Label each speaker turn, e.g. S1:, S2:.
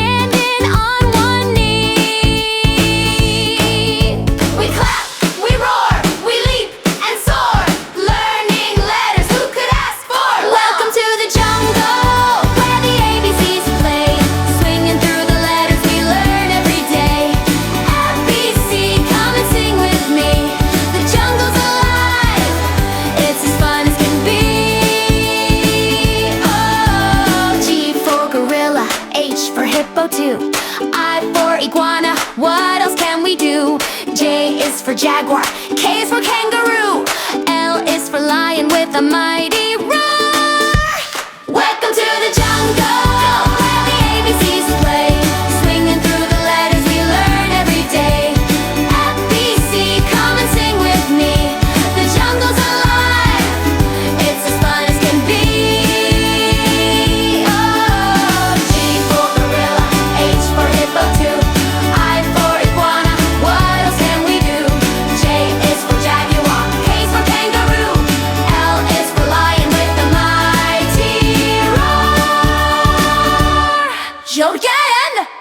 S1: standing on one knee. We clap, we roar, we leap and soar, learning letters, who could ask for love? Welcome to the jungle, where the ABCs play, swinging through the letters we learn every day. ABC, come and sing with me. The jungle's alive, it's as fun as can be. Oh, G for gorilla, H for hippo too, I for iguana, what else can we do? J is for jaguar, K is for kangaroo, L is for lion with a mighty roar. Welcome to the jungle, where the ABCs play, swinging through the letters we learn every day. ABC, come and sing with me. The jungle's alive, it's as fun as can be. Oh, G for gorilla, H for hippo too, I for iguana, what else can we do? J is for jaguar, K is for kangaroo, L is for lion with the mighty roar. Show again!